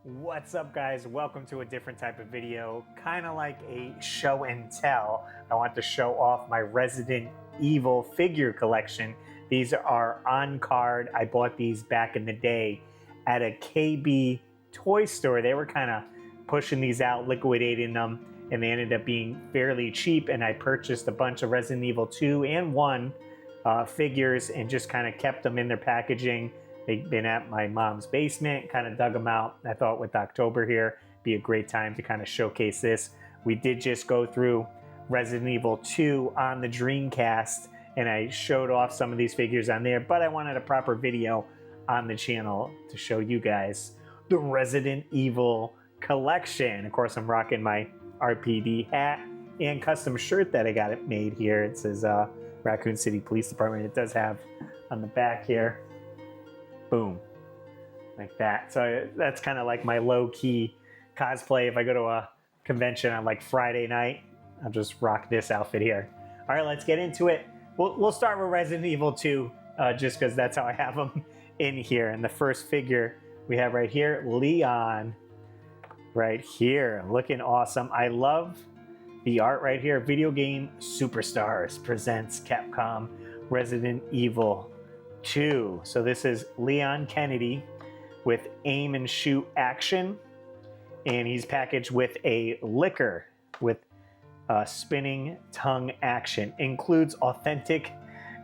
What's up, guys? Welcome to a different type of video, kind of like a show and tell. I want to show off my Resident Evil figure collection. These are on card. I bought these back in the day at a KB toy store. They were kind of pushing these out, liquidating them, and they ended up being fairly cheap, and I purchased a bunch of Resident Evil 2 and 1 figures and just kind of kept them in their packaging. They've been at my mom's basement, kind of dug them out. I thought with October here, be a great time to kind of showcase this. We did just go through Resident Evil 2 on the Dreamcast, and I showed off some of these figures on there, but I wanted a proper video on the channel to show you guys the Resident Evil collection. Of course, I'm rocking my RPD hat and custom shirt that I got it made here. It says Raccoon City Police Department. It does have on the back here. Boom, like that. So that's kind of like my low-key cosplay. If I go to a convention on like Friday night, I'll just rock this outfit here. All right, let's get into it. We'll start with Resident Evil 2, just because that's how I have them in here. And the first figure we have right here, Leon, right here, looking awesome. I love the art right here. Video Game Superstars presents Capcom Resident Evil 2. So this is Leon Kennedy with aim and shoot action, and he's packaged with a liquor with spinning tongue action. Includes authentic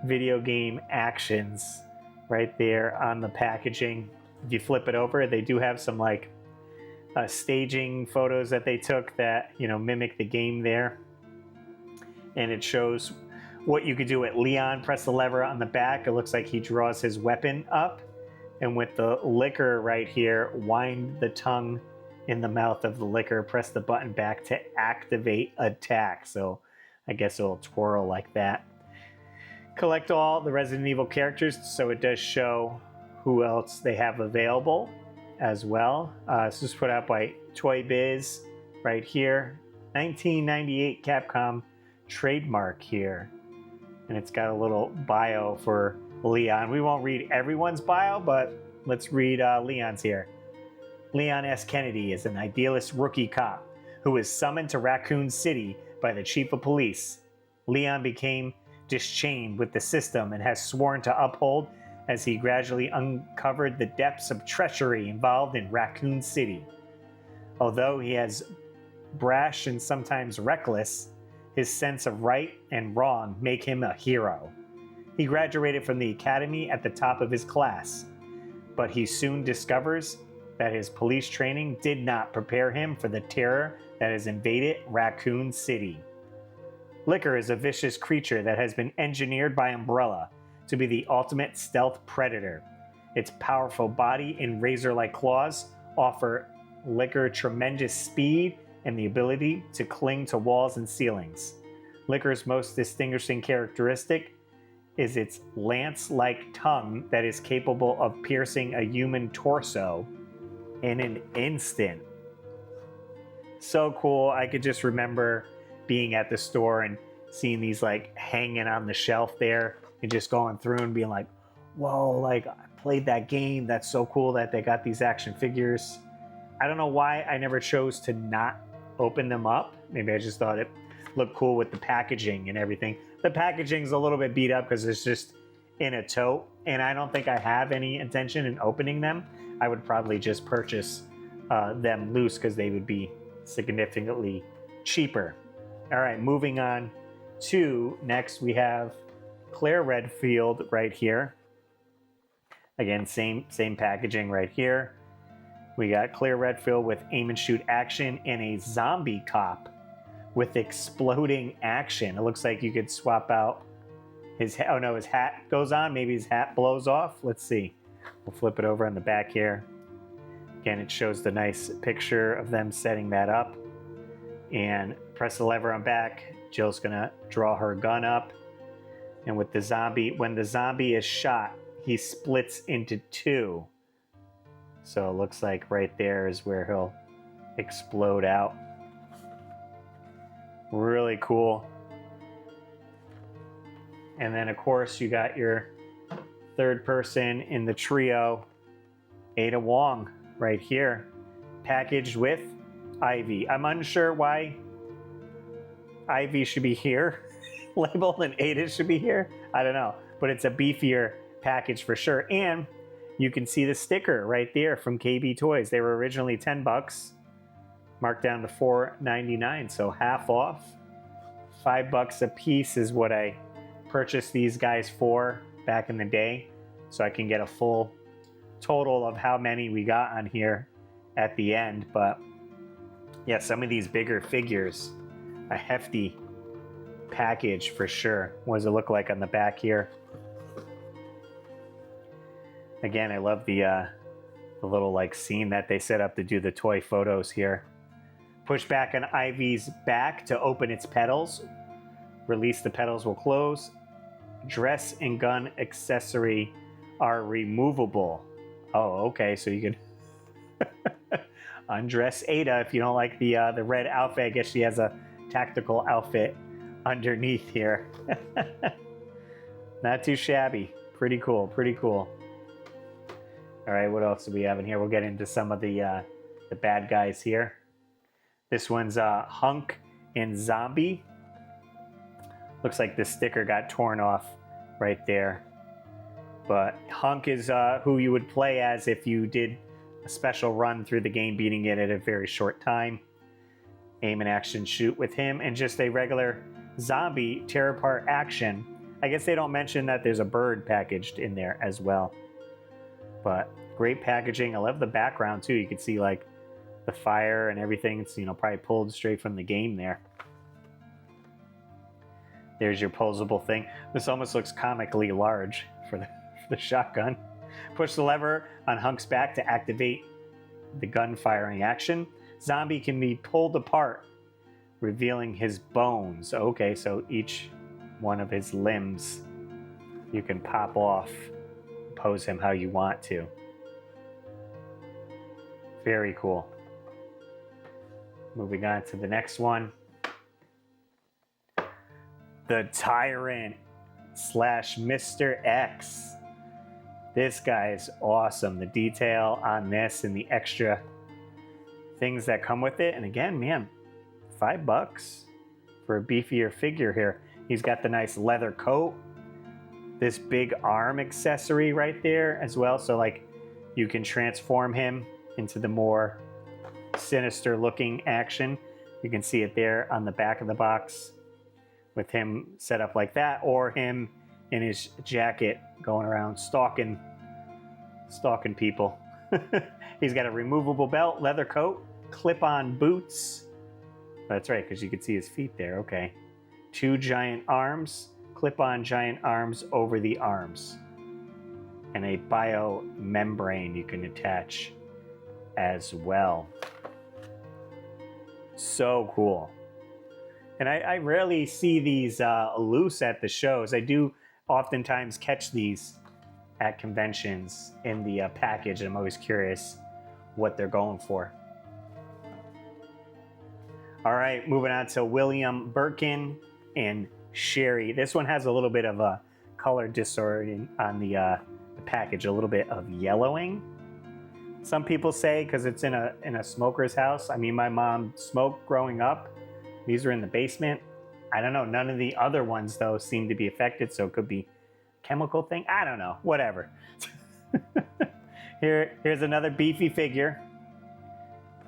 video game actions right there on the packaging. If you flip it over, they do have some like staging photos that they took that, you know, mimic the game there, and it shows what you could do at Leon. Press the lever on the back. It looks like he draws his weapon up. And with the liquor right here, wind the tongue in the mouth of the liquor. Press the button back to activate attack. So I guess it'll twirl like that. Collect all the Resident Evil characters. So it does show who else they have available as well. This was put out by Toy Biz right here. 1998 Capcom trademark here. And it's got a little bio for Leon. We won't read everyone's bio, but let's read Leon's here. Leon S. Kennedy is an idealist rookie cop who was summoned to Raccoon City by the chief of police. Leon became dischained with the system and has sworn to uphold as he gradually uncovered the depths of treachery involved in Raccoon City. Although he is brash and sometimes reckless, his sense of right and wrong make him a hero. He graduated from the academy at the top of his class, but he soon discovers that his police training did not prepare him for the terror that has invaded Raccoon City. Liquor is a vicious creature that has been engineered by Umbrella to be the ultimate stealth predator. Its powerful body and razor-like claws offer Liquor tremendous speed and the ability to cling to walls and ceilings. Liquor's most distinguishing characteristic is its lance-like tongue that is capable of piercing a human torso in an instant. So cool. I could just remember being at the store and seeing these like hanging on the shelf there and just going through and being like, whoa, like I played that game. That's so cool that they got these action figures. I don't know why I never chose to not open them up. Maybe I just thought it looked cool with the packaging and everything. The packaging's a little bit beat up because it's just in a tote, and I don't think I have any intention in opening them. I would probably just purchase them loose because they would be significantly cheaper. All right, moving on to next, we have Claire Redfield right here. Again, same packaging right here. We got Claire Redfield with aim and shoot action and a zombie cop with exploding action. It looks like you could swap out his, oh no, his hat goes on. Maybe his hat blows off. Let's see. We'll flip it over on the back here. Again, it shows the nice picture of them setting that up. And press the lever on back. Jill's gonna draw her gun up. And with the zombie, when the zombie is shot, he splits into two. So it looks like right there is where he'll explode out. Really cool. And then of course you got your third person in the trio, Ada Wong right here. packaged with Ivy. I'm unsure why Ivy should be here labeled and Ada should be here. I don't know, but it's a beefier package for sure. And you can see the sticker right there from KB Toys. They were originally 10 bucks, marked down to $4.99, so half off. $5 a piece is what I purchased these guys for back in the day, so I can get a full total of how many we got on here at the end. But yeah, some of these bigger figures, a hefty package for sure. What does it look like on the back here? Again, I love the little like scene that they set up to do the toy photos here. Push back on Ivy's back to open its petals. Release, the petals will close. Dress and gun accessory are removable. Oh, okay, so you can undress Ada if you don't like the red outfit. I guess she has a tactical outfit underneath here. Not too shabby. Pretty cool, pretty cool. All right, what else do we have in here? We'll get into some of the bad guys here. This one's Hunk and Zombie. Looks like the sticker got torn off right there. But Hunk is who you would play as if you did a special run through the game, beating it at a very short time. Aim and action shoot with him. And just a regular zombie tear apart action. I guess they don't mention that there's a bird packaged in there as well. But great packaging. I love the background too. You can see like the fire and everything. It's, you know, probably pulled straight from the game there. There's your posable thing. This almost looks comically large for the shotgun. Push the lever on Hunk's back to activate the gun firing action. Zombie can be pulled apart, revealing his bones. Okay, so each one of his limbs you can pop off, pose him how you want to. Very cool. Moving on to the next one. The Tyrant / Mr. X. This guy is awesome. The detail on this and the extra things that come with it. And again, man, $5 for a beefier figure here. He's got the nice leather coat. This big arm accessory right there as well. So like you can transform him into the more sinister looking action. You can see it there on the back of the box with him set up like that, or him in his jacket going around stalking people. He's got a removable belt, leather coat, clip-on boots. That's right, because you can see his feet there. Okay. 2 giant arms, clip-on giant arms over the arms. And a bio membrane you can attach as well. So cool. And I rarely see these loose at the shows. I do oftentimes catch these at conventions in the package, and I'm always curious what they're going for. All right, moving on to William Birkin and Sherry. This one has a little bit of a color disorder on the package, a little bit of yellowing. Some people say because it's in a smoker's house. I mean, my mom smoked growing up. These are in the basement. I don't know. None of the other ones, though, seem to be affected, so it could be a chemical thing. I don't know. Whatever. Here's another beefy figure.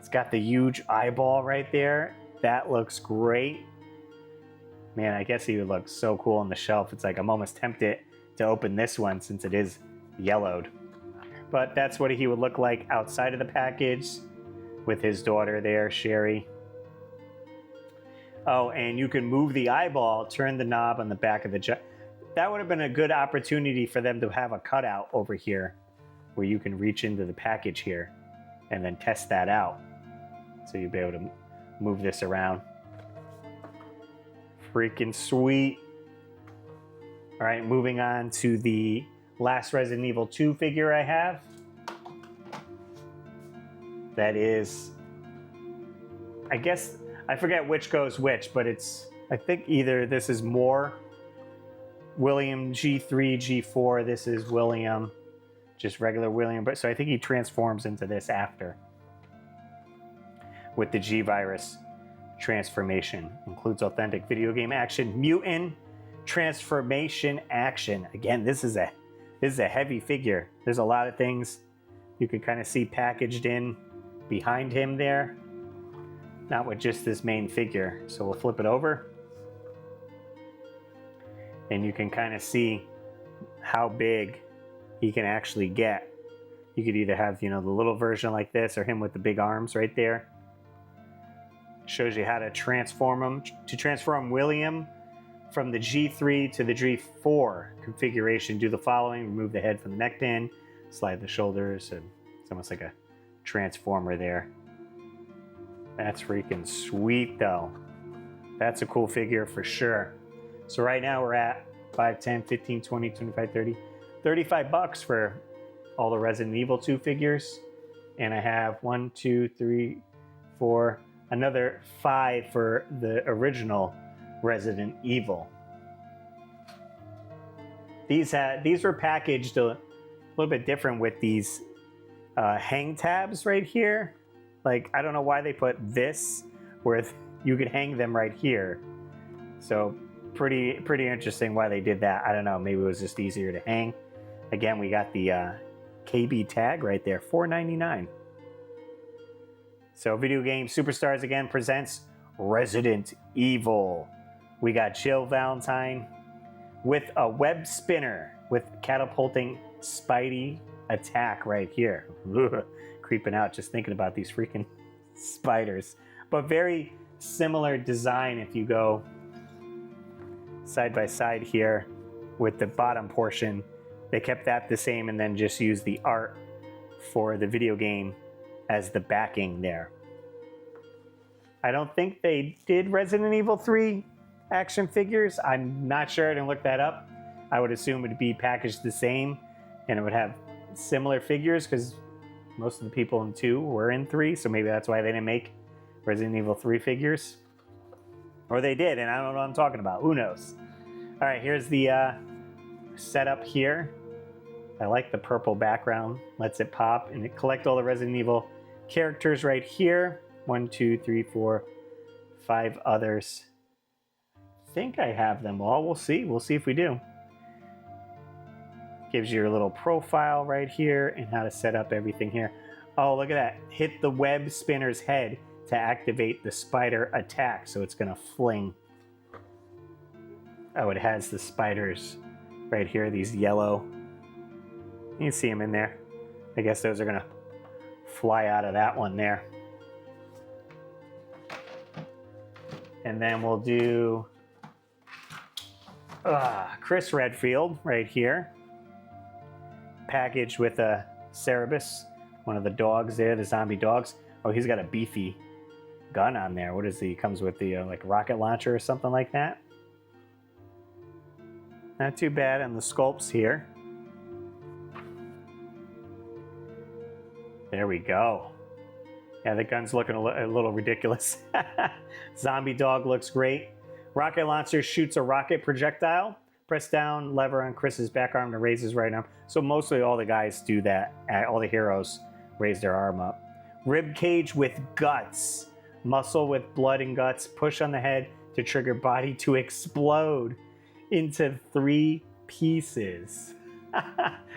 It's got the huge eyeball right there. That looks great. Man, I guess he would look so cool on the shelf. It's like I'm almost tempted to open this one since it is yellowed. But that's what he would look like outside of the package with his daughter there, Sherry. Oh, and you can move the eyeball, turn the knob on the back of the that would have been a good opportunity for them to have a cutout over here where you can reach into the package here and then test that out. So you'll be able to move this around. Freaking sweet. All right, moving on to the last Resident Evil 2 figure I have. That is, I guess, I forget which goes which, but it's, I think either this is more William G3, G4, this is William, just regular William, but so I think he transforms into this after. with the G-Virus transformation. Includes authentic video game action, mutant transformation action. Again, this is a heavy figure. There's a lot of things you could kind of see packaged in behind him there. Not with just this main figure. So we'll flip it over. And you can kind of see how big he can actually get. You could either have, you know, the little version like this or him with the big arms right there. Shows you how to transform him. To transform William from the G3 to the G4 configuration, do the following. Remove the head from the neck pin, slide the shoulders, and it's almost like a transformer there. That's freaking sweet though. That's a cool figure for sure. So right now we're at 5, 10, 15, 20, 25, 30, 35 bucks for all the Resident Evil 2 figures. And I have 1, 2, 3, 4, another 5 for the original Resident Evil. These were packaged a little bit different with these hang tabs right here. Like, I don't know why they put this where you could hang them right here. So pretty interesting why they did that. I don't know, maybe it was just easier to hang. Again, we got the KB tag right there, $4.99. So Video Game Superstars again presents Resident Evil. We got Jill Valentine with a web spinner with catapulting Spidey attack right here. Creeping out just thinking about these freaking spiders. But very similar design if you go side by side here with the bottom portion. They kept that the same and then just used the art for the video game as the backing there. I don't think they did Resident Evil 3 action figures. I'm not sure. I didn't look that up. I would assume it would be packaged the same and it would have similar figures because most of the people in 2 were in 3, so maybe that's why they didn't make Resident Evil 3 figures. Or they did, and I don't know what I'm talking about. Who knows? All right, here's the setup here. I like the purple background. Lets it pop, and it collect all the Resident Evil characters right here. 1, 2, 3, 4, 5 others. I think I have them all. We'll see. We'll see if we do. Gives you your little profile right here and how to set up everything here. Oh, look at that. Hit the web spinner's head to activate the spider attack. So it's going to fling. Oh, it has the spiders right here, these yellow. You can see them in there. I guess those are going to fly out of that one there. And then we'll do Chris Redfield right here. Packaged with a Cerebus, one of the dogs there, the zombie dogs. Oh, he's got a beefy gun on there. What is he? Comes with the like rocket launcher or something like that. Not too bad on the sculpts here. There we go. Yeah, the gun's looking a little ridiculous. Zombie dog looks great. Rocket launcher shoots a rocket projectile. Press down lever on Chris's back arm to raise his right arm. So mostly all the guys do that. All the heroes raise their arm up. Rib cage with guts. Muscle with blood and guts. Push on the head to trigger body to explode into 3 pieces.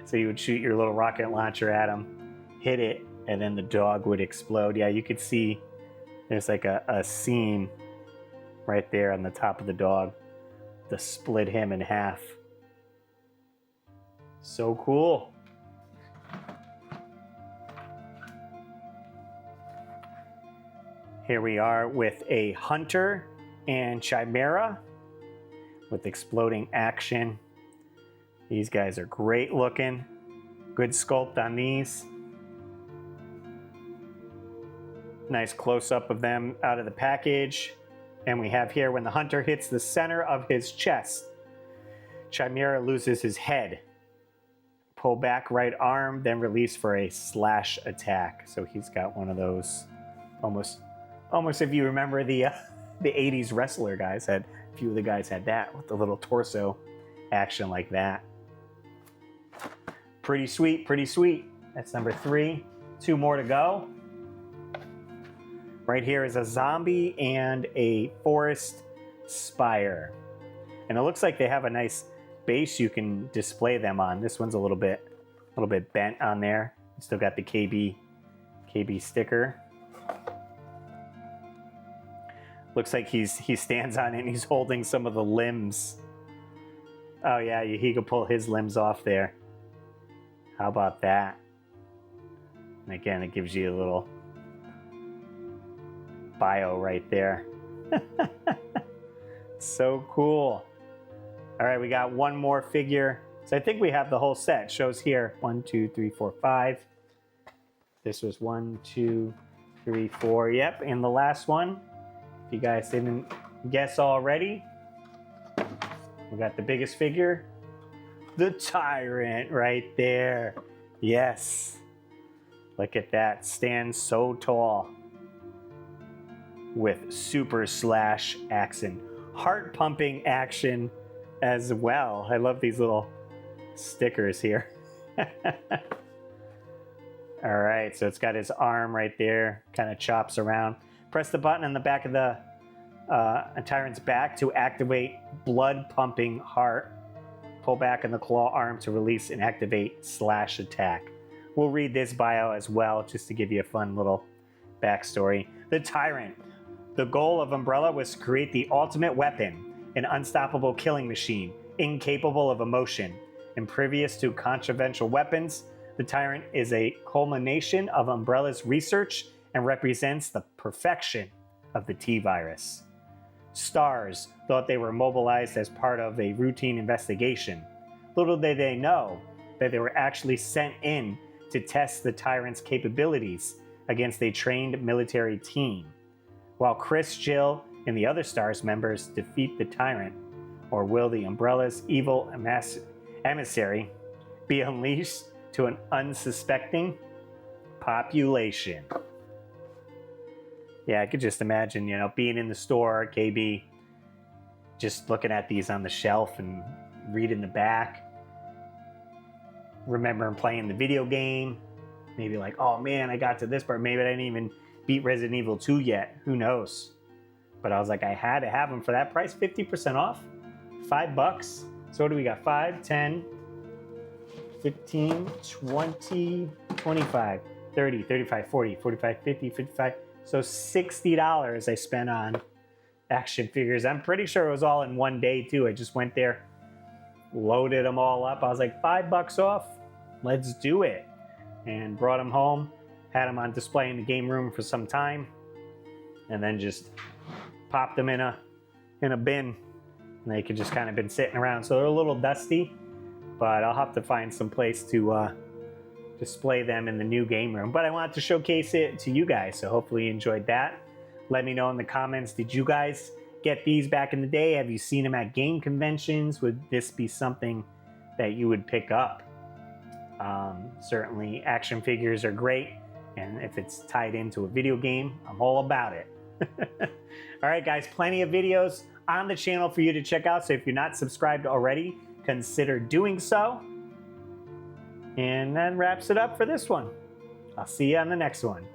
So you would shoot your little rocket launcher at him, hit it, and then the dog would explode. Yeah, you could see there's like a seam right there on the top of the dog to split him in half. So cool. Here we are with a Hunter and Chimera with exploding action. These guys are great looking. Good sculpt on these. Nice close-up of them out of the package. And we have here when the Hunter hits the center of his chest, Chimera loses his head. Pull back right arm, then release for a slash attack. So he's got one of those almost if you remember the 80s wrestler guys had, a few of the guys had that with the little torso action like that. Pretty sweet, pretty sweet. That's number 3. 2 more to go. Right here is a zombie and a forest spire. And it looks like they have a nice base you can display them on. This one's a little bit bent on there. Still got the KB sticker. Looks like he stands on it and he's holding some of the limbs. Oh yeah, he could pull his limbs off there. How about that? And again, it gives you a little bio right there. So cool. All right, we got one more figure. So I think we have the whole set. It shows here 1, 2, 3, 4, 5. This was 1, 2, 3, 4. Yep, and the last one, if you guys didn't guess already, we got the biggest figure, the Tyrant right there. Yes. Look at that. Stands so tall with super slash action. Heart pumping action as well. I love these little stickers here. All right, so it's got his arm right there, kind of chops around. Press the button on the back of the Tyrant's back to activate blood pumping heart. Pull back on the claw arm to release and activate slash attack. We'll read this bio as well, just to give you a fun little backstory. The Tyrant. The goal of Umbrella was to create the ultimate weapon, an unstoppable killing machine, incapable of emotion. Impervious to controversial weapons, the Tyrant is a culmination of Umbrella's research and represents the perfection of the T-Virus. STARS thought they were mobilized as part of a routine investigation. Little did they know that they were actually sent in to test the Tyrant's capabilities against a trained military team. While Chris, Jill, and the other STARS members defeat the Tyrant, or will the Umbrella's evil emissary be unleashed to an unsuspecting population? Yeah, I could just imagine, you know, being in the store, KB, just looking at these on the shelf and reading the back. Remembering playing the video game. Maybe like, oh man, I got to this part. Maybe I didn't even beat Resident Evil 2 yet. Who knows? But I was like, I had to have them for that price. 50% off. $5. So what do we got? 5, 10, 15, 20, 25, 30, 35, 40, 45, 50, 55. So $60 I spent on action figures. I'm pretty sure it was all in one day too. I just went there, loaded them all up. I was like, $5 off, let's do it. And brought them home, had them on display in the game room for some time, and then just popped them in a bin. And they could just kind of been sitting around. So they're a little dusty, but I'll have to find some place to display them in the new game room. But I wanted to showcase it to you guys, so hopefully you enjoyed that. Let me know in the comments, did you guys get these back in the day? Have you seen them at game conventions? Would this be something that you would pick up? Certainly action figures are great, and if it's tied into a video game, I'm all about it. All right guys, plenty of videos on the channel for you to check out, so if you're not subscribed already, consider doing so. And that wraps it up for this one. I'll see you on the next one.